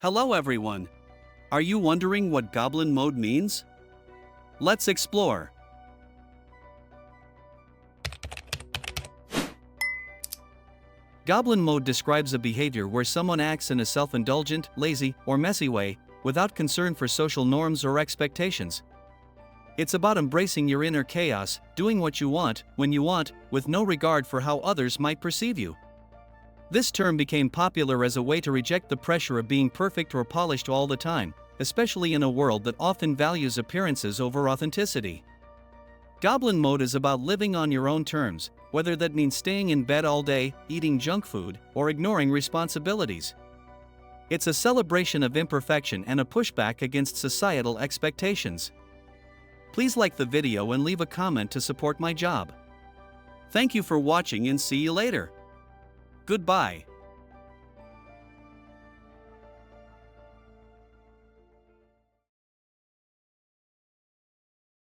Hello everyone! Are you wondering what Goblin mode means? Let's explore. Goblin mode describes a behavior where someone acts in a self-indulgent, lazy, or messy way, without concern for social norms or expectations. It's about embracing your inner chaos, doing what you want, when you want, with no regard for how others might perceive you. This term became popular as a way to reject the pressure of being perfect or polished all the time, especially in a world that often values appearances over authenticity. Goblin mode is about living on your own terms, whether that means staying in bed all day, eating junk food, or ignoring responsibilities. It's a celebration of imperfection and a pushback against societal expectations. Please like the video and leave a comment to support my job. Thank you for watching and see you later. Goodbye.